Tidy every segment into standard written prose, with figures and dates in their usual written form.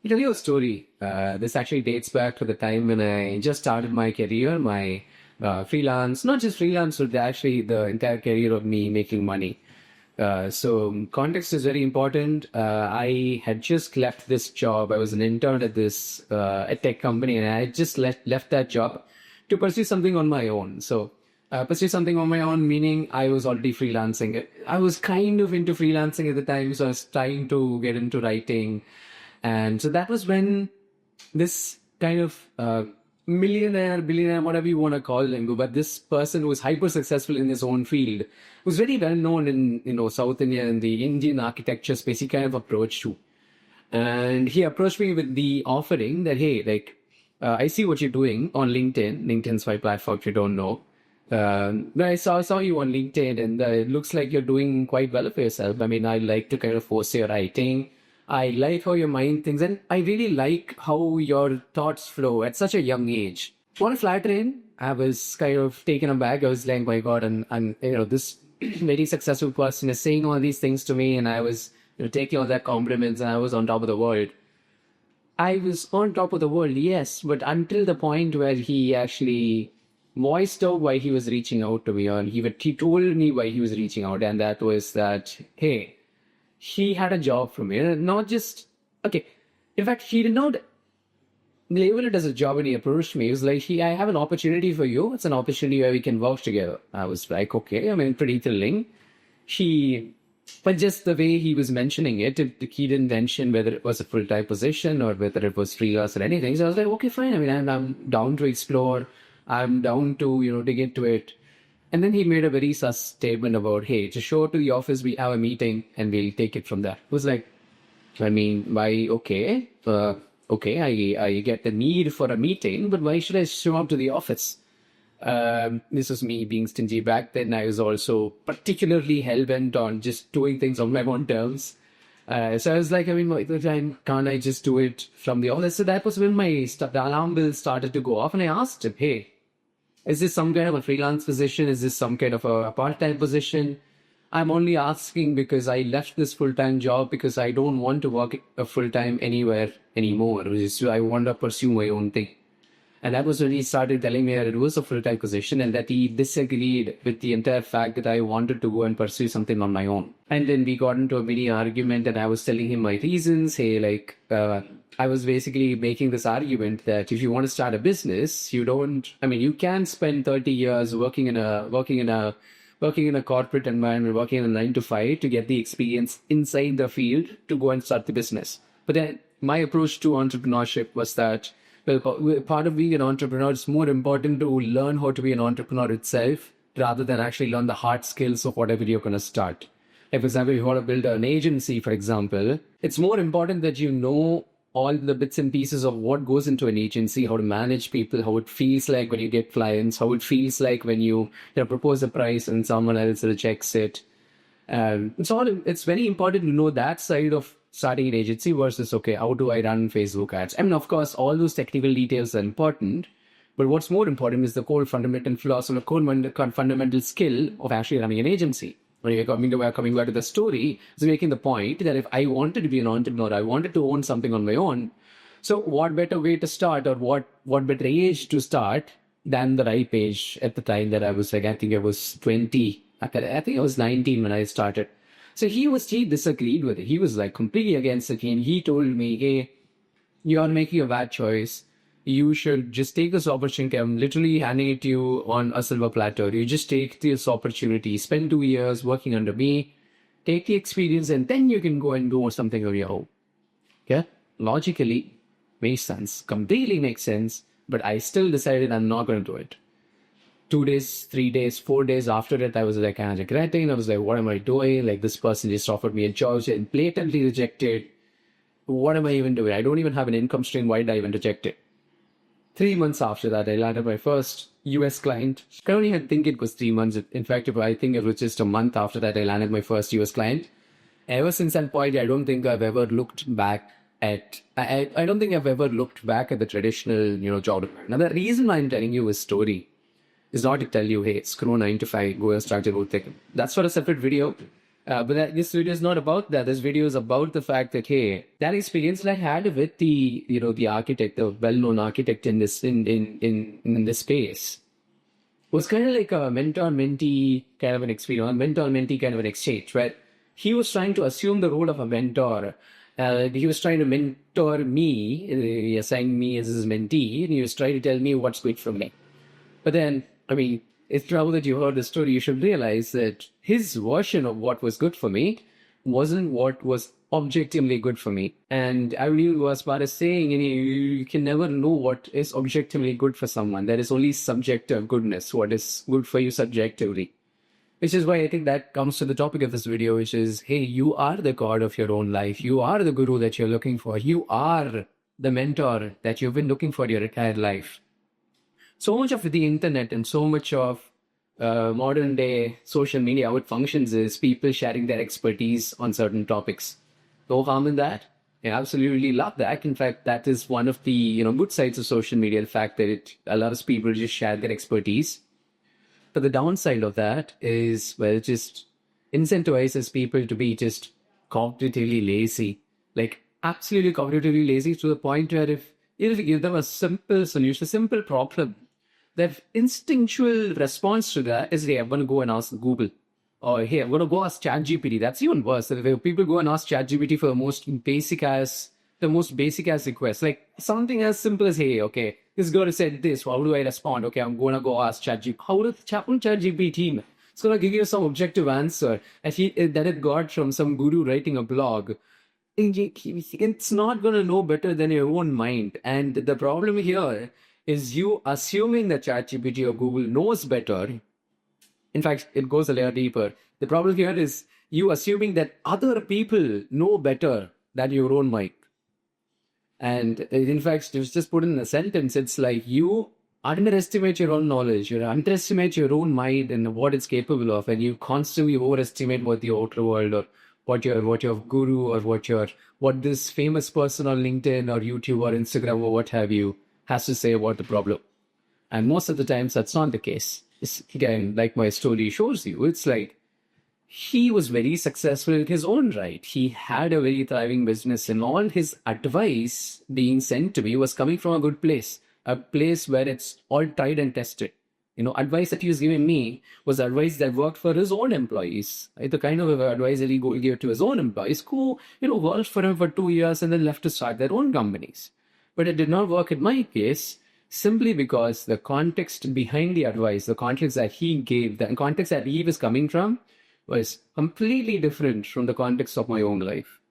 tell you a story. This actually dates back to the time when I just started my career, my freelance, not just freelance, but actually the entire career of me making money. So context is very important. I had just left this job. I was an intern at this a tech company, and I just left that job to pursue something on my own. So pursue something on my own, meaning I was already freelancing. I was kind of into freelancing at the time, so I was trying to get into writing. And so that was when this kind of millionaire, billionaire, whatever you want to call him, but this person who was hyper successful in his own field, was very well known in South India and the Indian architecture space. He kind of approached to, and he approached me with the offering that, hey, like I see what you're doing on LinkedIn. LinkedIn's my platform if you don't know. But I saw you on LinkedIn, and it looks like you're doing quite well for yourself. I mean, I like to kind of force your writing. I like how your mind thinks, and I really like how your thoughts flow at such a young age. On a flat train, I was kind of taken aback. I was like, my God, and this very successful person is saying all these things to me, and I was taking all their compliments, and I was on top of the world. I was on top of the world, yes, but until the point where he actually voiced out why he was reaching out to me, or he told me why he was reaching out, and that was that, hey, he had a job for me, and not just, okay, in fact, he did not label it as a job when he approached me. He was like, I have an opportunity for you. It's an opportunity where we can work together. I was like, okay, I mean, pretty thrilling. But just the way he was mentioning it, he didn't mention whether it was a full-time position or whether it was freelance or anything. So I was like, okay, fine. I mean, I'm down to explore. I'm down to, dig into it. And then he made a very sus statement about, hey, just show up to the office, we have a meeting, and we'll take it from there. It was like, I mean, why, okay, I get the need for a meeting, but why should I show up to the office? This was me being stingy back then. I was also particularly hell-bent on just doing things on my own terms. So I was like, I mean, can't I just do it from the office? So that was when the alarm bell started to go off, and I asked him, hey, is this some kind of a freelance position? Is this some kind of a part-time position? I'm only asking because I left this full-time job because I don't want to work a full-time anywhere anymore. I want to pursue my own thing. And that was when he started telling me that it was a full-time position and that he disagreed with the entire fact that I wanted to go and pursue something on my own. And then we got into a mini argument, and I was telling him my reasons. Hey, I was basically making this argument that if you want to start a business, you can spend 30 years working in a corporate environment, working in a 9 to 5 to get the experience inside the field to go and start the business. But then my approach to entrepreneurship was that, well, part of being an entrepreneur, it's more important to learn how to be an entrepreneur itself rather than actually learn the hard skills of whatever you're going to start. Like, for example, if you want to build an agency, for example, it's more important that you know all the bits and pieces of what goes into an agency, how to manage people, how it feels like when you get clients, how it feels like when you propose a price and someone else rejects it. It's very important to know that side of starting an agency versus, okay, how do I run Facebook ads? I mean, of course, all those technical details are important, but what's more important is the core fundamental philosophy, core fundamental skill of actually running an agency. When you're coming back to the story, is making the point that if I wanted to be an entrepreneur, I wanted to own something on my own. So what better way to start, or what better age to start than the right age at the time that I was like, I think I was 20. I think I was 19 when I started. So he disagreed with it. He was like completely against it. And he told me, hey, you're making a bad choice. You should just take this opportunity. I'm literally handing it to you on a silver platter. You just take this opportunity, spend 2 years working under me, take the experience, and then you can go and do something on your own. Okay? Logically, makes sense. Completely makes sense. But I still decided I'm not going to do it. 2 days, 3 days, 4 days after it, I was like kind of regretting. I was like, what am I doing? Like, this person just offered me a job and blatantly rejected. What am I even doing? I don't even have an income stream. Why did I even reject it? 3 months after that, I landed my first US client. I don't even think it was 3 months. In fact, I think it was just a month after that, I landed my first US client. Ever since that point, I don't think I've ever looked back at, I don't think I've ever looked back at the traditional, job. Now, the reason why I'm telling you this story is not to tell you, hey, screw 9 to 5, go and start your own thing. That's for a separate video. This video is not about that. This video is about the fact that, hey, that experience that I had with the architect, the well-known architect in this space, was kind of like a mentor-mentee kind of an experience, mentor-mentee kind of an exchange, where he was trying to assume the role of a mentor. He was trying to mentor me, he assigned me as his mentee, and he was trying to tell me what's good for me. But then, I mean, it's now that you heard the story, you should realize that his version of what was good for me wasn't what was objectively good for me. And I really was part of saying, you can never know what is objectively good for someone. There is only subjective goodness, what is good for you subjectively. Which is why I think that comes to the topic of this video, which is, hey, you are the god of your own life. You are the guru that you're looking for. You are the mentor that you've been looking for your entire life. So much of the internet and so much of modern day social media, how it functions is people sharing their expertise on certain topics. No harm in that. I absolutely love that. In fact, that is one of the good sides of social media, the fact that it allows people to just share their expertise. But the downside of that is, well, it just incentivizes people to be just cognitively lazy. Like, absolutely cognitively lazy to the point where if you give them a simple solution, a simple problem, their instinctual response to that is, hey, I'm going to go and ask Google. Or, hey, I'm going to go ask ChatGPT. That's even worse. If people go and ask ChatGPT for the most basic ass request. Like something as simple as, hey, okay, this girl said this. How do I respond? Okay, I'm going to go ask ChatGPT. How does ChatGPT? It's going to give you some objective answer that it got from some guru writing a blog. It's not going to know better than your own mind. And the problem here is you assuming that ChatGPT or Google knows better. In fact, it goes a layer deeper. The problem here is you assuming that other people know better than your own mind. And in fact, just put in a sentence, it's like you underestimate your own knowledge, you underestimate your own mind and what it's capable of, and you constantly overestimate what the outer world or what your guru or what this famous person on LinkedIn or YouTube or Instagram or what have you has to say about the problem. And most of the times that's not the case. It's, again, like my story shows you, it's like he was very successful in his own right. He had a very thriving business, and all his advice being sent to me was coming from a good place, a place where it's all tried and tested. Advice that he was giving me was advice that worked for his own employees. Right? The kind of advice that he gave to his own employees who, worked for him for 2 years and then left to start their own companies. But it did not work in my case simply because the context behind the advice, the context that he gave, the context that he was coming from was completely different from the context of my own life.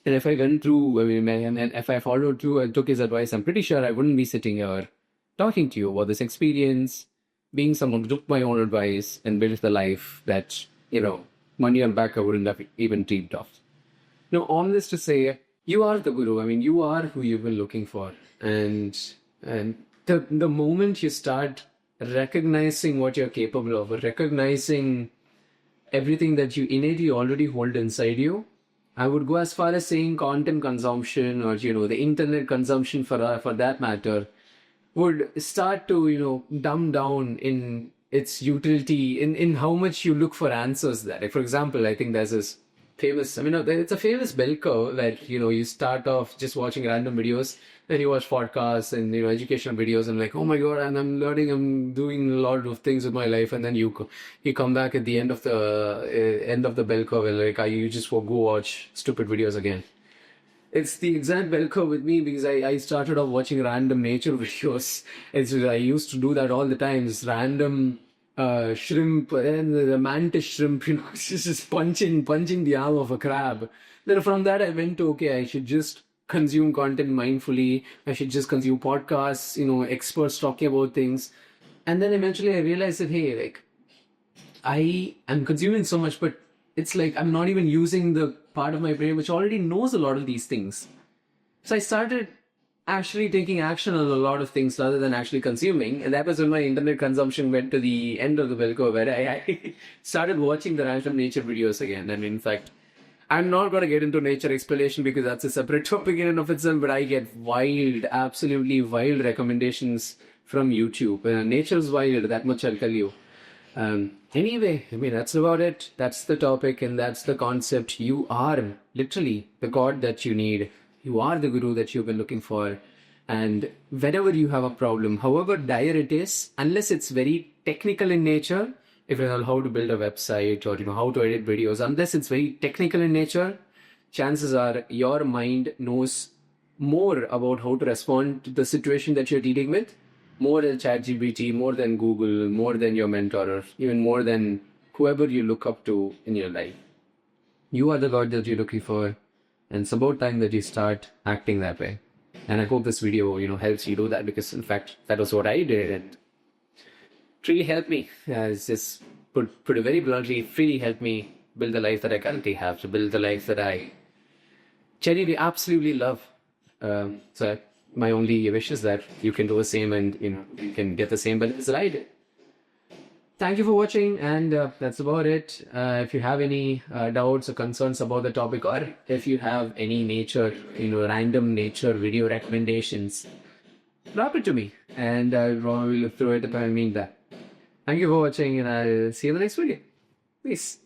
And if I went through, and if I followed through and took his advice, I'm pretty sure I wouldn't be sitting here talking to you about this experience, being someone who took my own advice and built the life that, 1 year back I wouldn't have even dreamed of. All this to say, you are the guru. You are who you've been looking for. And the moment you start recognizing what you're capable of, recognizing everything that you innately already hold inside you, I would go as far as saying content consumption or, the internet consumption for that matter would start to, dumb down in its utility, in how much you look for answers there. Like, for example, I think there's this famous, it's a famous bell curve that, you start off just watching random videos, then you watch podcasts and, educational videos and like, oh my God, and I'm learning, I'm doing a lot of things with my life. And then you come back at the end of the bell curve and like, you just go watch stupid videos again. It's the exact bell curve with me because I started off watching random nature videos. I used to do that all the time, this random shrimp and the mantis shrimp, just punching the arm of a crab. Then from that I went to, okay, I should just consume content mindfully. I should just consume podcasts, experts talking about things. And then eventually I realized that, hey, like, I am consuming so much, but it's like I'm not even using the part of my brain which already knows a lot of these things. So I started actually taking action on a lot of things rather than actually consuming. And that was when my internet consumption went to the end of the bell curve, where I started watching the random nature videos again. And in fact, I'm not going to get into nature exploration because that's a separate topic in and of itself, but I get absolutely wild recommendations from YouTube. Nature's wild, that much I'll tell you. Anyway, I mean, that's about it. That's the topic and that's the concept. You are literally the God that you need. You are the guru that you've been looking for. And whenever you have a problem, however dire it is, unless it's very technical in nature, if you know how to build a website or how to edit videos, unless it's very technical in nature, chances are your mind knows more about how to respond to the situation that you're dealing with, more than ChatGPT, more than Google, more than your mentor, or even more than whoever you look up to in your life. You are the God that you're looking for, and it's about time that you start acting that way. And I hope this video, helps you do that, because in fact, that was what I did, and it really helped me. It's just put it very bluntly, it really helped me build the life that I currently have, to build the life that I genuinely absolutely love. So my only wish is that you can do the same, and you can get the same benefits that I did. Thank you for watching, and that's about it. If you have any doubts or concerns about the topic, or if you have any random nature video recommendations, drop it to me, and I'll probably look through it if I mean that. Thank you for watching, and I'll see you in the next video. Peace.